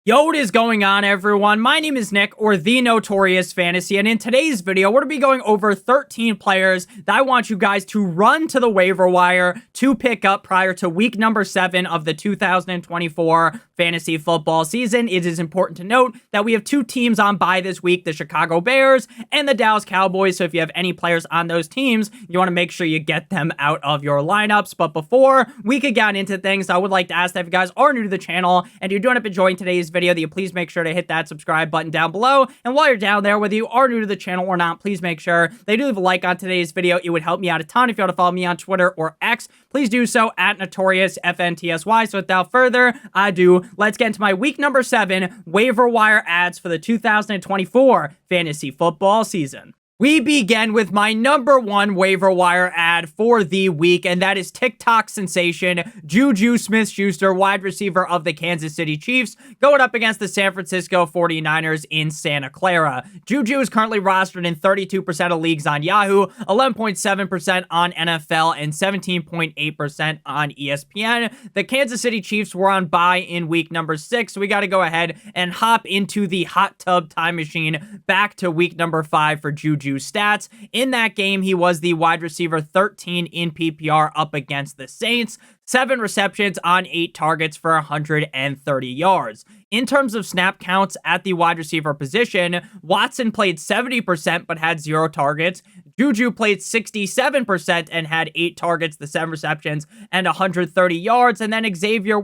Yo, what is going on, everyone? My name is Nick, or the Notorious Fantasy, and in today's video, we're going to be going over 13 players that I want you guys to run to the waiver wire to pick up prior to week number 7 of the 2024 fantasy football season. It is important to note that we have two teams on bye this week, the Chicago Bears and the Dallas Cowboys, so if you have any players on those teams, you want to make sure you get them out of your lineups. But before we could get into things, I would like to ask that if you guys are new to the channel and you do end up enjoying today's video, that you please make sure to hit that subscribe button down below. And while you're down there, whether you are new to the channel or not, please make sure that you do leave a like on today's video. It would help me out a ton. If you want to follow me on Twitter or X, please do so at NotoriousFantasy. So without further ado, let's get into my week number 7 waiver wire ads for the 2024 fantasy football season. We begin with my number 1 waiver wire ad for the week, and that is TikTok sensation JuJu Smith-Schuster, wide receiver of the Kansas City Chiefs, going up against the San Francisco 49ers in Santa Clara. JuJu is currently rostered in 32% of leagues on Yahoo, 11.7% on NFL, and 17.8% on ESPN. The Kansas City Chiefs were on bye in week number 6, so we got to go ahead and hop into the hot tub time machine back to week number 5 for JuJu stats. In that game, he was the wide receiver 13 in PPR up against the Saints. 7 receptions on 8 targets for 130 yards. In terms of snap counts at the wide receiver position, Watson played 70% but had 0 targets. JuJu played 67% and had 8 targets, the 7 receptions, and 130 yards. And then Xavier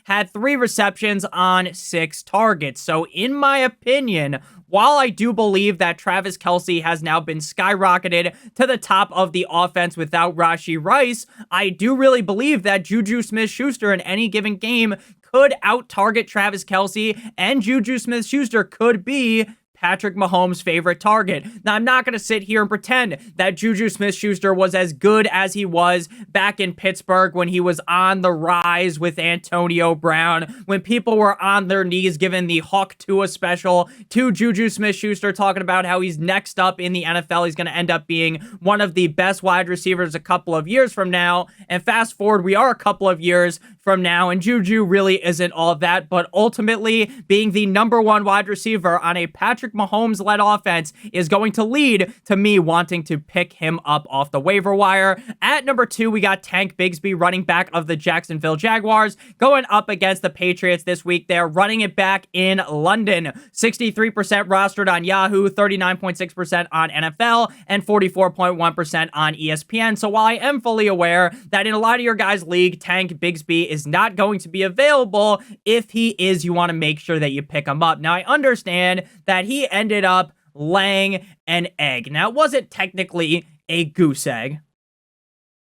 had 3 receptions on 6 targets. So in my opinion, while I do believe that Travis Kelce has now been skyrocketed to the top of the offense without Rashee Rice, I do really believe that JuJu Smith-Schuster in any given game could out-target Travis Kelce, and JuJu Smith-Schuster could be Patrick Mahomes' favorite target. Now, I'm not going to sit here and pretend that JuJu Smith-Schuster was as good as he was back in Pittsburgh when he was on the rise with Antonio Brown, when people were on their knees giving the Hawk Tua special to JuJu Smith-Schuster, talking about how he's next up in the NFL. He's going to end up being one of the best wide receivers a couple of years from now. And fast forward, we are a couple of years from now, and JuJu really isn't all that, but ultimately being the number 1 wide receiver on a Patrick Mahomes-led offense is going to lead to me wanting to pick him up off the waiver wire. At number 2, we got Tank Bigsby, running back of the Jacksonville Jaguars, going up against the Patriots this week. They're running it back in London. 63% rostered on Yahoo, 39.6% on NFL, and 44.1% on ESPN. So while I am fully aware that in a lot of your guys' league, Tank Bigsby is not going to be available, if he is, you want to make sure that you pick him up. Now, I understand that he ended up laying an egg. Now, it wasn't technically a goose egg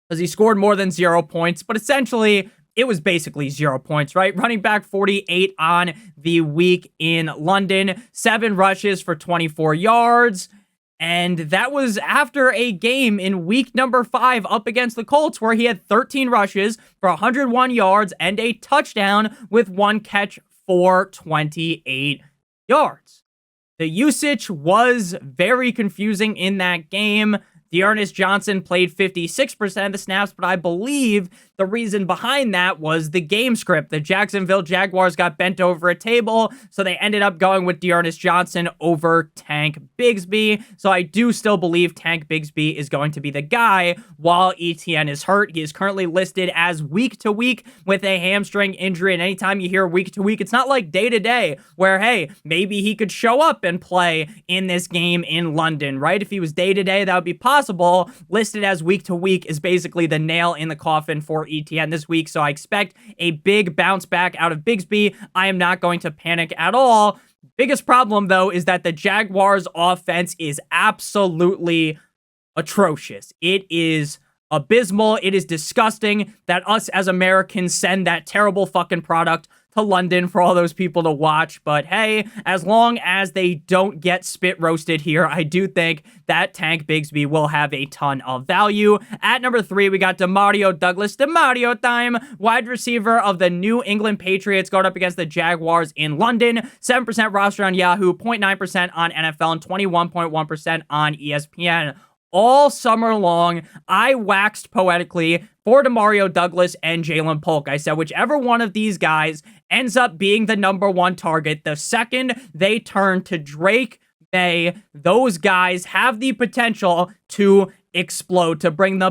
because he scored more than 0 points, but essentially it was basically 0 points, right? Running back 48 on the week in London, 7 rushes for 24 yards. And that was after a game in week number 5 up against the Colts where he had 13 rushes for 101 yards and a touchdown with 1 catch for 28 yards. The usage was very confusing in that game. D'Ernest Johnson played 56% of the snaps, but I believe the reason behind that was the game script. The Jacksonville Jaguars got bent over a table, so they ended up going with D'Ernest Johnson over Tank Bigsby. So I do still believe Tank Bigsby is going to be the guy while ETN is hurt. He is currently listed as week to week with a hamstring injury, and anytime you hear week to week, it's not like day to day where, hey, maybe he could show up and play in this game in London, right? If he was day to day, that would be possible. Listed as week to week is basically the nail in the coffin for ETN this week, so I expect a big bounce back out of Bigsby. I am not going to panic at all. Biggest problem, though, is that the Jaguars' offense is absolutely atrocious. It is abysmal. It is disgusting that us as Americans send that terrible fucking product to London for all those people to watch. But hey, as long as they don't get spit roasted here, I do think that Tank Bigsby will have a ton of value. At number 3, we got Demario Douglas. Demario time. Wide receiver of the New England Patriots going up against the Jaguars in London. 7% roster on Yahoo, 0.9% on NFL, and 21.1% on ESPN. All summer long, I waxed poetically for Demario Douglas and Jalen Polk. I said whichever one of these guys ends up being the #1 target. The second they turn to Drake, Maye, those guys have the potential to explode, to bring the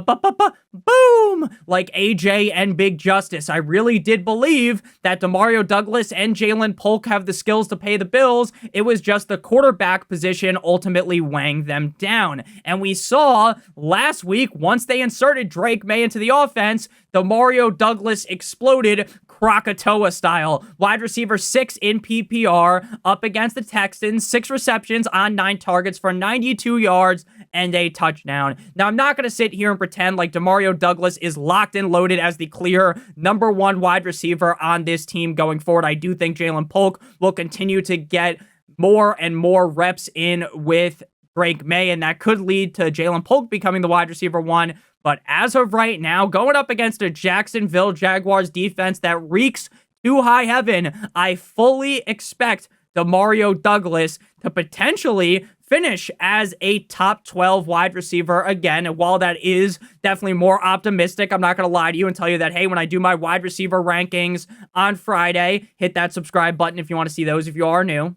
boom like AJ and Big Justice. I really did believe that Demario Douglas and Jalen Polk have the skills to pay the bills. It was just the quarterback position ultimately weighing them down. And we saw last week, once they inserted Drake Maye into the offense, Demario Douglas exploded Krakatoa style. Wide receiver 6 in PPR up against the Texans, 6 receptions on 9 targets for 92 yards and a touchdown. Now, I'm not going to sit here and pretend like Demario Douglas is locked and loaded as the clear #1 wide receiver on this team going forward. I do think Jalen Polk will continue to get more and more reps in with Drake Maye, and that could lead to Jalen Polk becoming the wide receiver 1. But as of right now, going up against a Jacksonville Jaguars defense that reeks to high heaven, I fully expect Demario Douglas to potentially finish as a top 12 wide receiver again. And while that is definitely more optimistic, I'm not going to lie to you and tell you that, hey, when I do my wide receiver rankings on Friday, hit that subscribe button if you want to see those if you are new.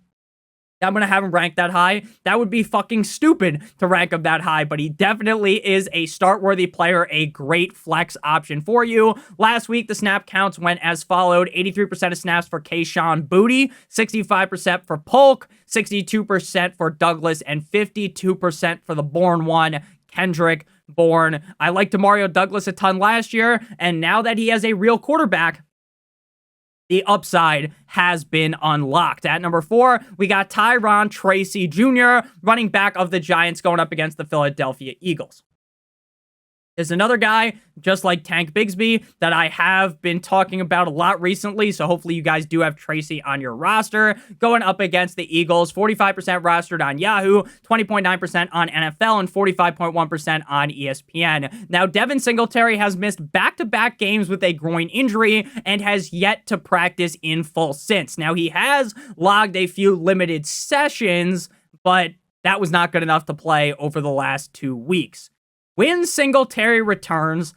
I'm going to have him ranked that high. That would be fucking stupid to rank him that high, but he definitely is a start-worthy player, a great flex option for you. Last week, the snap counts went as followed. 83% of snaps for Kayshon Boutte, 65% for Polk, 62% for Douglas, and 52% for the Bourne one, Kendrick Bourne. I liked Demario Douglas a ton last year, and now that he has a real quarterback, the upside has been unlocked. At number 4, we got Tyrone Tracy Jr., running back of the Giants, going up against the Philadelphia Eagles. There's another guy, just like Tank Bigsby, that I have been talking about a lot recently, so hopefully you guys do have Tracy on your roster. Going up against the Eagles, 45% rostered on Yahoo, 20.9% on NFL, and 45.1% on ESPN. Now, Devin Singletary has missed back-to-back games with a groin injury and has yet to practice in full since. Now, he has logged a few limited sessions, but that was not good enough to play over the last 2 weeks. When Singletary returns,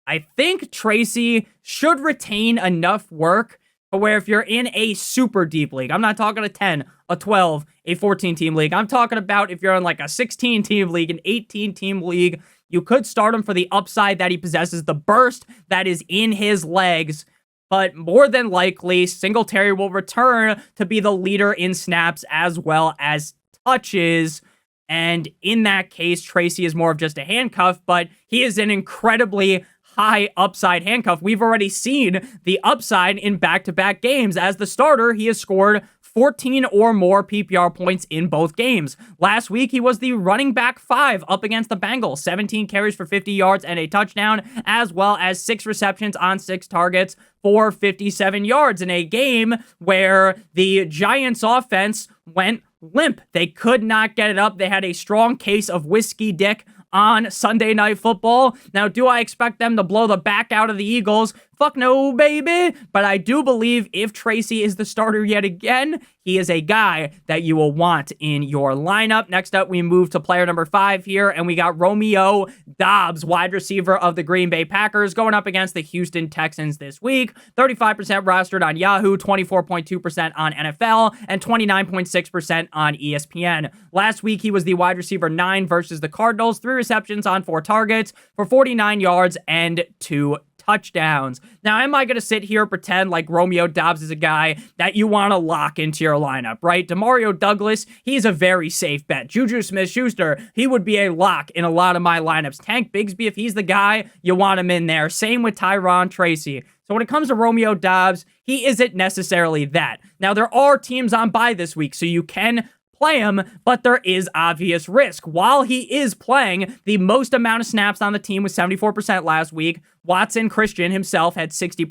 I think Tracy should retain enough work to where if you're in a super deep league, I'm not talking a 10, a 12, a 14-team league. I'm talking about if you're in like a 16-team league, an 18-team league, you could start him for the upside that he possesses, the burst that is in his legs. But more than likely, Singletary will return to be the leader in snaps as well as touches. And in that case, Tracy is more of just a handcuff, but he is an incredibly high upside handcuff. We've already seen the upside in back-to-back games. As the starter, he has scored 14 or more PPR points in both games. Last week, he was the running back 5 up against the Bengals. 17 carries for 50 yards and a touchdown, as well as 6 receptions on 6 targets for 57 yards in a game where the Giants offense went limp. They could not get it up. They had a strong case of whiskey dick on Sunday Night Football. Now, do I expect them to blow the back out of the Eagles? Fuck no, baby. But I do believe if Tracy is the starter yet again, he is a guy that you will want in your lineup. Next up, we move to player number 5 here, and we got Romeo Doubs, wide receiver of the Green Bay Packers, going up against the Houston Texans this week. 35% rostered on Yahoo, 24.2% on NFL, and 29.6% on ESPN. Last week, he was the wide receiver 9 versus the Cardinals, 3 receptions on 4 targets for 49 yards and 2 touchdowns. Now, am I going to sit here and pretend like Romeo Doubs is a guy that you want to lock into your lineup, right? Demario Douglas, he's a very safe bet. JuJu Smith-Schuster, he would be a lock in a lot of my lineups. Tank Bigsby, if he's the guy, you want him in there. Same with Tyrone Tracy. So when it comes to Romeo Doubs, he isn't necessarily that. Now, there are teams on bye this week, so you can play him, but there is obvious risk. While he is playing the most amount of snaps on the team with 74% last week, Watson Christian himself had 60%,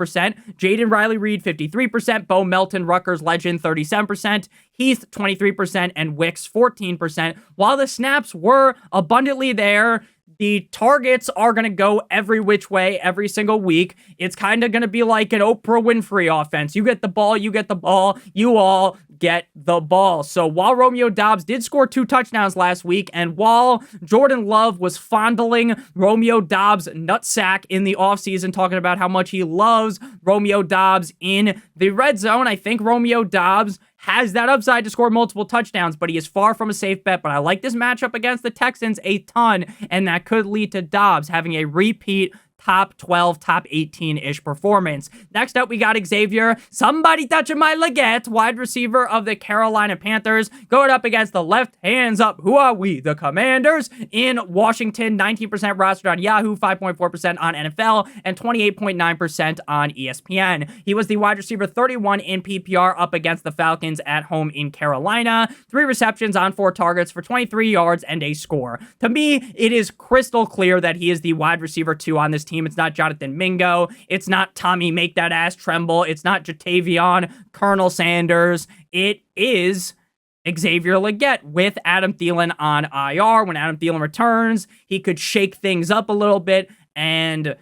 Jaden Riley-Reed 53%, Bo Melton, Rutgers legend 37%, Heath 23%, and Wicks 14%. While the snaps were abundantly there, the targets are going to go every which way every single week. It's kind of going to be like an Oprah Winfrey offense. You get the ball, you all get the ball. So while Romeo Doubs did score 2 touchdowns last week, and while Jordan Love was fondling Romeo Doubs' nutsack in the offseason, talking about how much he loves Romeo Doubs in the red zone, I think Romeo Doubs has that upside to score multiple touchdowns, but he is far from a safe bet. But I like this matchup against the Texans a ton, and that could lead to Doubs having a repeat top 12, top 18-ish performance. Next up, we got Xavier. Somebody touching my Legette, wide receiver of the Carolina Panthers, going up against the left hands up. Who are we? The Commanders in Washington. 19% rostered on Yahoo, 5.4% on NFL, and 28.9% on ESPN. He was the wide receiver 31 in PPR up against the Falcons at home in Carolina. 3 receptions on 4 targets for 23 yards and a score. To me, it is crystal clear that he is the wide receiver 2 on this team. It's not Jonathan Mingo. It's not Tommy Make That Ass Tremble. It's not Jatavion Colonel Sanders. It is Xavier Legette with Adam Thielen on IR. When Adam Thielen returns, he could shake things up a little bit and,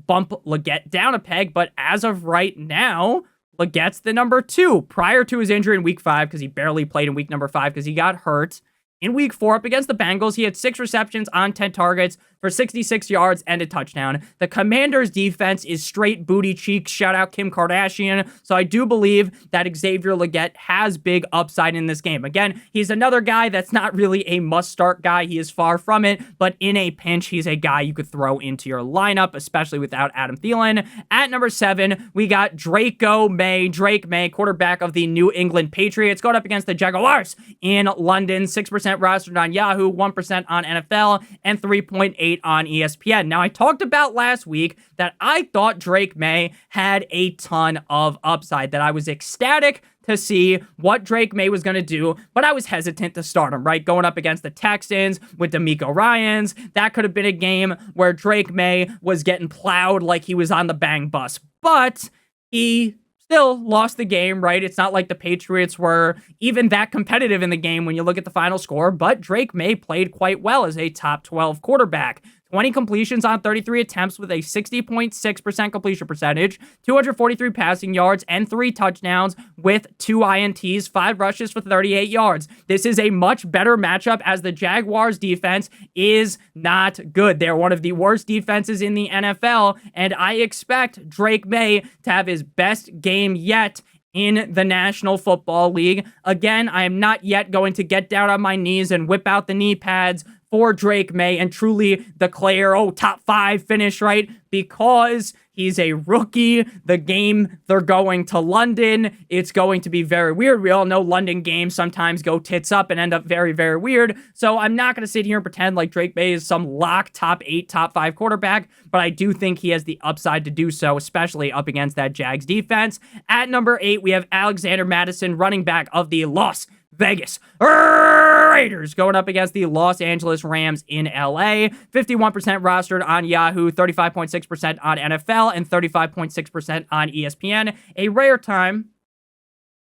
bump Legette down a peg. But as of right now, Legette's the number 2 prior to his injury in week 5, because he barely played in week number 5 because he got hurt. In week 4 up against the Bengals, he had 6 receptions on 10 targets for 66 yards and a touchdown. The Commanders' defense is straight booty cheeks. Shout out Kim Kardashian. So I do believe that Xavier Legette has big upside in this game. Again, he's another guy that's not really a must-start guy. He is far from it. But in a pinch, he's a guy you could throw into your lineup, especially without Adam Thielen. At number 7, we got Drake Maye, quarterback of the New England Patriots, going up against the Jaguars in London. 6% rostered on Yahoo, 1% on NFL, and 3.8 on ESPN. Now, I talked about last week that I thought Drake Maye had a ton of upside, that I was ecstatic to see what Drake Maye was going to do, but I was hesitant to start him, right? Going up against the Texans with D'Amico Ryans, that could have been a game where Drake Maye was getting plowed like he was on the bang bus, but he still lost the game, right? It's not like the Patriots were even that competitive in the game when you look at the final score, but Drake Maye played quite well as a top 12 quarterback. 20 completions on 33 attempts with a 60.6% completion percentage, 243 passing yards, and 3 touchdowns with 2 INTs, 5 rushes for 38 yards. This is a much better matchup as the Jaguars defense is not good. They're one of the worst defenses in the NFL, and I expect Drake Maye to have his best game yet in the National Football League. Again, I am not yet going to get down on my knees and whip out the knee pads for Drake Maye and truly declare, top 5 finish, right? Because he's a rookie. The game, they're going to London. It's going to be very weird. We all know London games sometimes go tits up and end up very, very weird. So I'm not going to sit here and pretend like Drake Maye is some lock top 8, top 5 quarterback, but I do think he has the upside to do so, especially up against that Jags defense. At number 8, we have Alexander Mattison, running back of the Las Vegas Raiders, going up against the Los Angeles Rams in LA. 51% rostered on Yahoo, 35.6% on NFL, and 35.6% on ESPN. A rare time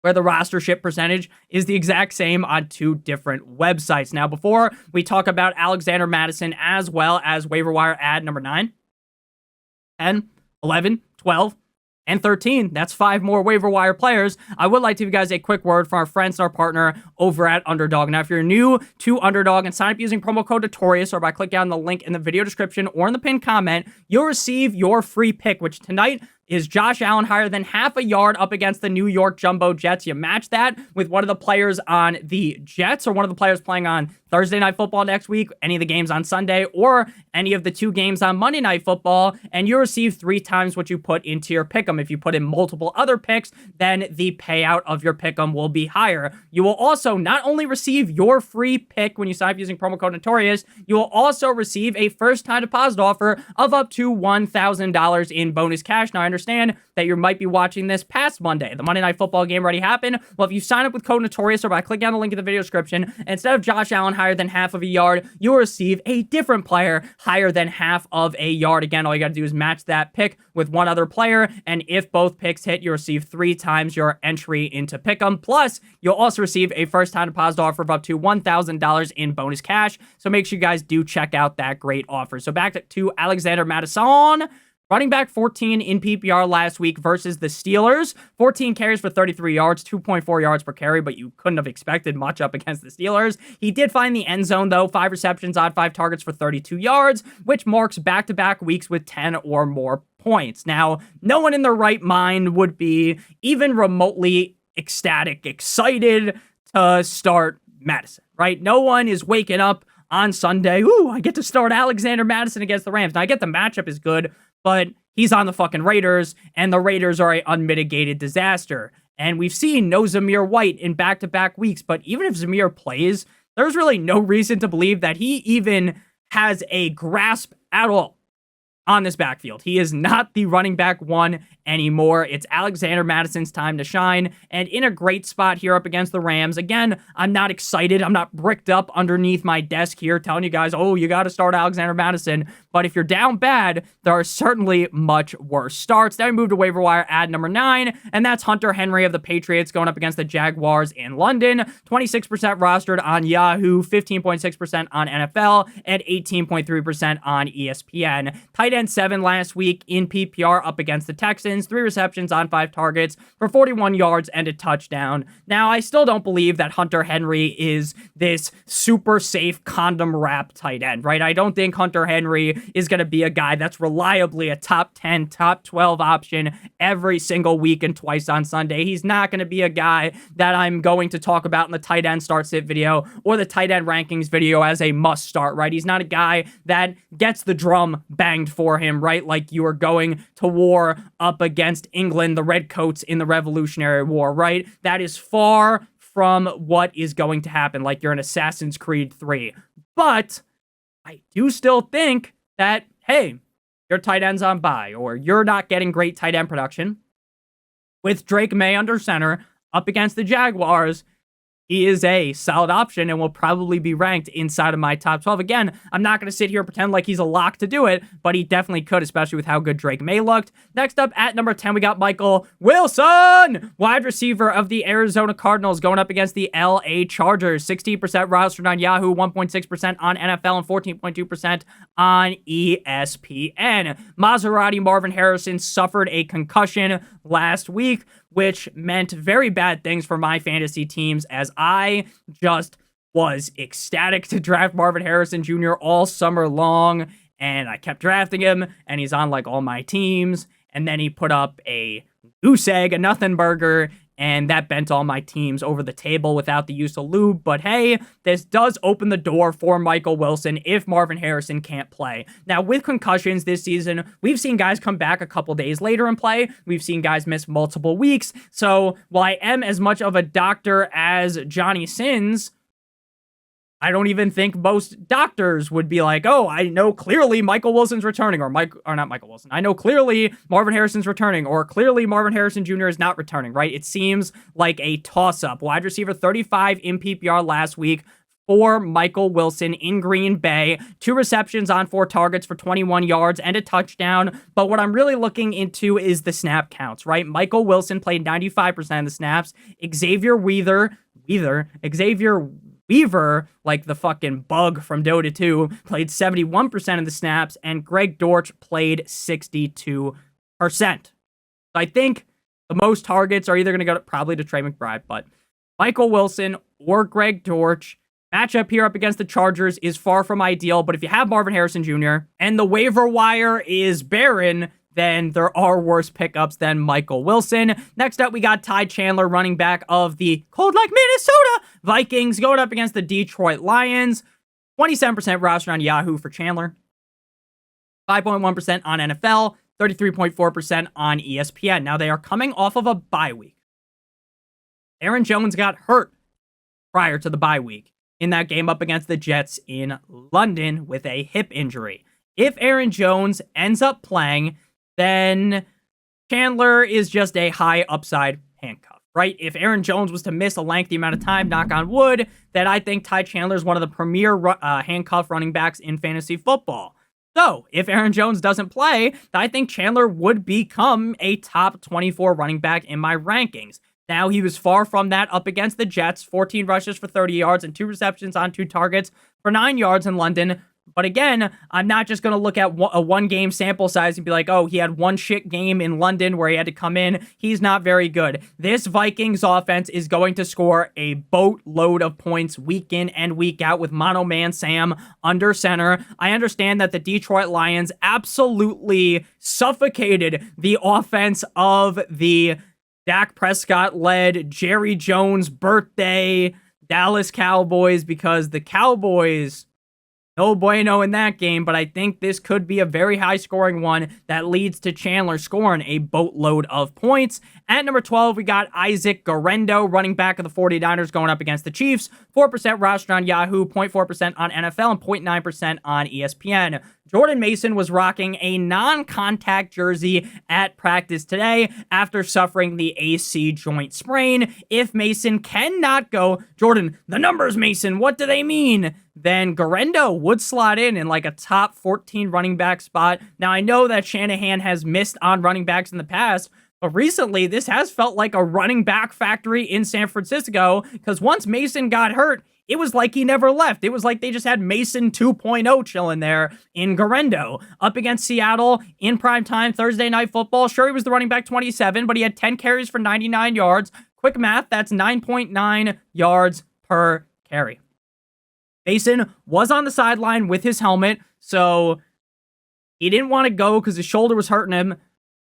where the rostership percentage is the exact same on 2 different websites. Now, before we talk about Alexander Mattison as well as waiver wire ad number 9, 10, 11, 12, and 13. That's 5 more waiver wire players. I would like to give you guys a quick word from our friends and our partner over at Underdog. Now, if you're new to Underdog and sign up using promo code Notorious or by clicking on the link in the video description or in the pinned comment, you'll receive your free pick, which tonight is Josh Allen higher than half a yard up against the New York Jumbo Jets. You match that with one of the players on the Jets or one of the players playing on Thursday Night Football next week, any of the games on Sunday, or any of the 2 games on Monday Night Football, and you receive 3 times what you put into your pick'em. If you put in multiple other picks, then the payout of your pick'em will be higher. You will also not only receive your free pick when you sign up using promo code Notorious, you will also receive a first-time deposit offer of up to $1,000 in bonus cash. Now, I understand that you might be watching this past Monday. The Monday Night Football game already happened. Well, if you sign up with code Notorious or by clicking on the link in the video description, instead of Josh Allen higher than half of a yard, you'll receive a different player higher than half of a yard. Again, all you got to do is match that pick with one other player, and if both picks hit, you receive 3 times your entry into Pick'em. Plus, you'll also receive a first-time deposit offer of up to $1,000 in bonus cash. So make sure you guys do check out that great offer. So back to Alexander Mattison. Running back 14 in PPR last week versus the Steelers. 14 carries for 33 yards, 2.4 yards per carry, but you couldn't have expected much up against the Steelers. He did find the end zone, though. 5 receptions on 5 targets for 32 yards, which marks back-to-back weeks with 10 or more points. Now, no one in their right mind would be even remotely ecstatic, excited to start Mattison, right? No one is waking up on Sunday, ooh, I get to start Alexander Mattison against the Rams. Now, I get the matchup is good, but he's on the fucking Raiders, and the Raiders are an unmitigated disaster. And we've seen no Zamir White in back-to-back weeks, but even if Zamir plays, there's really no reason to believe that he even has a grasp at all on this backfield. He is not the running back one anymore. It's Alexander Mattison's time to shine, and in a great spot here up against the Rams. Again, I'm not excited. I'm not bricked up underneath my desk here telling you guys, oh, you got to start Alexander Mattison. But if you're down bad, there are certainly much worse starts. Then we move to waiver wire ad number 9, and that's Hunter Henry of the Patriots going up against the Jaguars in London. 26% rostered on Yahoo, 15.6% on NFL, and 18.3% on ESPN. Tight end 7 last week in PPR up against the Texans. 3 receptions on 5 targets for 41 yards and a touchdown. Now, I still don't believe that Hunter Henry is this super safe condom wrap tight end, right? I don't think Hunter Henry is going to be a guy that's reliably a top 10, top 12 option every single week and twice on Sunday. He's not going to be a guy that I'm going to talk about in the tight end start sit video or the tight end rankings video as a must start, right? He's not a guy that gets the drum banged for him, right? Like you are going to war up against England, the Redcoats in the Revolutionary War, right? That is far from what is going to happen, like you're in Assassin's Creed 3. But I do still think that, hey, your tight end's on bye, or you're not getting great tight end production. With Drake Maye under center up against the Jaguars, he is a solid option and will probably be ranked inside of my top 12. Again, I'm not going to sit here and pretend like he's a lock to do it, but he definitely could, especially with how good Drake Maye looked. Next up, at number 10, we got Michael Wilson, wide receiver of the Arizona Cardinals, going up against the LA Chargers. 16% rostered on Yahoo, 1.6% on NFL, and 14.2% on ESPN. Maserati Marvin Harrison suffered a concussion last week, which meant very bad things for my fantasy teams, as I just was ecstatic to draft Marvin Harrison Jr. all summer long, and I kept drafting him, and he's on like all my teams, and then he put up a goose egg, a nothing burger, and that bent all my teams over the table without the use of lube. But hey, this does open the door for Michael Wilson if Marvin Harrison can't play. Now, with concussions this season, we've seen guys come back a couple days later and play. We've seen guys miss multiple weeks. So while I am as much of a doctor as Johnny Sins, I don't even think most doctors would be like, oh, I know clearly Michael Wilson's returning, or not Michael Wilson. I know clearly Marvin Harrison's returning, or clearly Marvin Harrison Jr. is not returning, right? It seems like a toss-up. Wide receiver 35 in PPR last week for Michael Wilson in Green Bay. 2 receptions on 4 targets for 21 yards and a touchdown. But what I'm really looking into is the snap counts, right? Michael Wilson played 95% of the snaps. Xavier Weaver, like the fucking bug from Dota 2, played 71% of the snaps, and Greg Dortch played 62%. So I think the most targets are either going to go probably to Trey McBride, but Michael Wilson or Greg Dortch. Matchup here up against the Chargers is far from ideal, but if you have Marvin Harrison Jr. and the waiver wire is barren, then there are worse pickups than Michael Wilson. Next up, we got Ty Chandler, running back of the cold like Minnesota Vikings, going up against the Detroit Lions. 27% roster on Yahoo for Chandler. 5.1% on NFL. 33.4% on ESPN. Now, they are coming off of a bye week. Aaron Jones got hurt prior to the bye week in that game up against the Jets in London with a hip injury. If Aaron Jones ends up playing, then Chandler is just a high upside handcuff, right? If Aaron Jones was to miss a lengthy amount of time, knock on wood, then I think Ty Chandler is one of the premier handcuff running backs in fantasy football. So if Aaron Jones doesn't play, I think Chandler would become a top 24 running back in my rankings. Now, he was far from that up against the Jets. 14 rushes for 30 yards and 2 receptions on 2 targets for 9 yards in London. But again, I'm not just going to look at a one-game sample size and be like, oh, he had one shit game in London where he had to come in. He's not very good. This Vikings offense is going to score a boatload of points week in and week out with Mono Man Sam under center. I understand that the Detroit Lions absolutely suffocated the offense of the Dak Prescott-led Jerry Jones birthday Dallas Cowboys, because the Cowboys, no bueno in that game, but I think this could be a very high-scoring one that leads to Chandler scoring a boatload of points. At number 12, we got Isaac Guerendo, running back of the 49ers, going up against the Chiefs. 4% rostered on Yahoo, 0.4% on NFL, and 0.9% on ESPN. Jordan Mason was rocking a non-contact jersey at practice today after suffering the AC joint sprain. If Mason cannot go, Jordan, the numbers, Mason, what do they mean? Then Guerendo would slot in like a top 14 running back spot. Now, I know that Shanahan has missed on running backs in the past, but recently this has felt like a running back factory in San Francisco, because once Mason got hurt, it was like he never left. It was like they just had Mason 2.0 chilling there in Guerendo. Up against Seattle in primetime Thursday Night Football. Sure, he was the running back 27, but he had 10 carries for 99 yards. Quick math, that's 9.9 yards per carry. Mason was on the sideline with his helmet, so he didn't want to go because his shoulder was hurting him.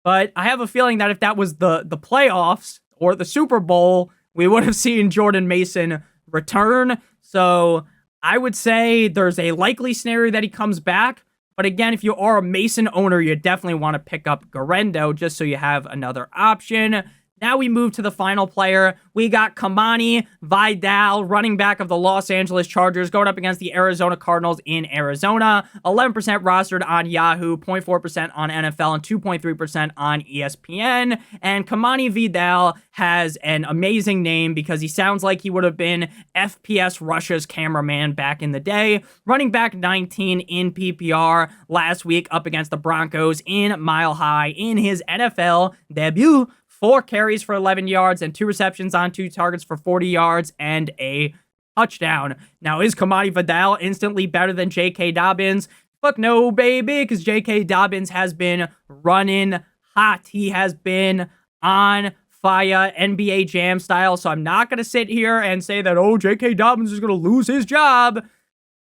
But I have a feeling that if that was the playoffs or the Super Bowl, we would have seen Jordan Mason return. So I would say there's a likely scenario that he comes back. But again, if you are a Mason owner, you definitely want to pick up Guerendo just so you have another option. Now we move to the final player. We got Kimani Vidal, running back of the Los Angeles Chargers, going up against the Arizona Cardinals in Arizona. 11% rostered on Yahoo, 0.4% on NFL, and 2.3% on ESPN. And Kimani Vidal has an amazing name because he sounds like he would have been FPS Russia's cameraman back in the day. Running back 19 in PPR last week up against the Broncos in Mile High in his NFL debut. 4 carries for 11 yards and 2 receptions on 2 targets for 40 yards and a touchdown. Now, is Kimani Vidal instantly better than J.K. Dobbins? Fuck no, baby, because J.K. Dobbins has been running hot. He has been on fire, NBA Jam style, so I'm not going to sit here and say that, oh, J.K. Dobbins is going to lose his job.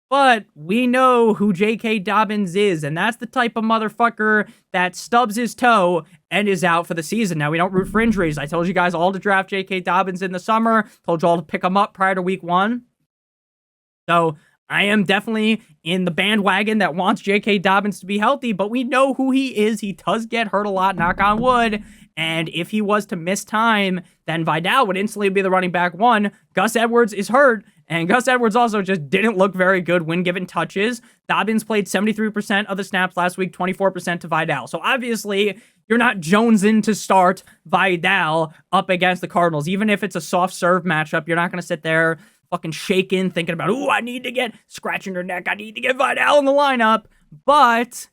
But we know who J.K. Dobbins is, and that's the type of motherfucker that stubs his toe and is out for the season. Now, we don't root for injuries. I told you guys all to draft J.K. Dobbins in the summer. Told you all to pick him up prior to week 1. So I am definitely in the bandwagon that wants J.K. Dobbins to be healthy, but we know who he is. He does get hurt a lot, knock on wood. And if he was to miss time, then Vidal would instantly be the running back 1. Gus Edwards is hurt, and Gus Edwards also just didn't look very good when given touches. Dobbins played 73% of the snaps last week, 24% to Vidal. So obviously, you're not jonesing to start Vidal up against the Cardinals. Even if it's a soft serve matchup, you're not going to sit there fucking shaking, thinking about, ooh, I need to get, scratching your neck, I need to get Vidal in the lineup. But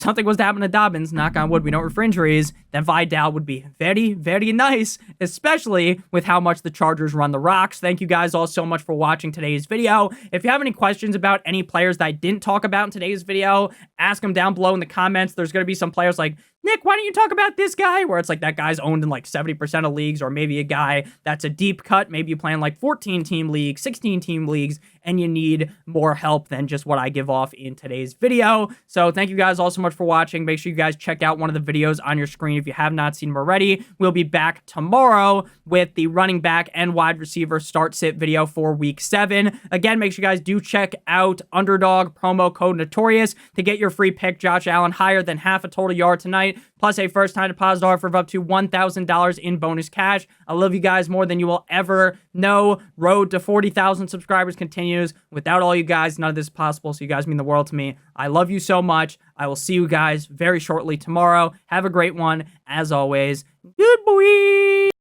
something was to happen to Dobbins, knock on wood, we don't root for injuries, then Vidal would be very, very nice, especially with how much the Chargers run the rocks. Thank you guys all so much for watching today's video. If you have any questions about any players that I didn't talk about in today's video, ask them down below in the comments. There's going to be some players like, Nick, why don't you talk about this guy? Where it's like that guy's owned in like 70% of leagues, or maybe a guy that's a deep cut. Maybe you play in like 14-team leagues, 16-team leagues, and you need more help than just what I give off in today's video. So thank you guys all so much for watching. Make sure you guys check out one of the videos on your screen if you have not seen them already. We'll be back tomorrow with the running back and wide receiver start-sit video for week 7. Again, make sure you guys do check out Underdog promo code Notorious to get your free pick. Josh Allen higher than half a total yard tonight, plus a first-time deposit offer of up to $1,000 in bonus cash. I love you guys more than you will ever know. Road to 40,000 subscribers continues. Without all you guys, none of this is possible, so you guys mean the world to me. I love you so much. I will see you guys very shortly tomorrow. Have a great one. As always, good boy.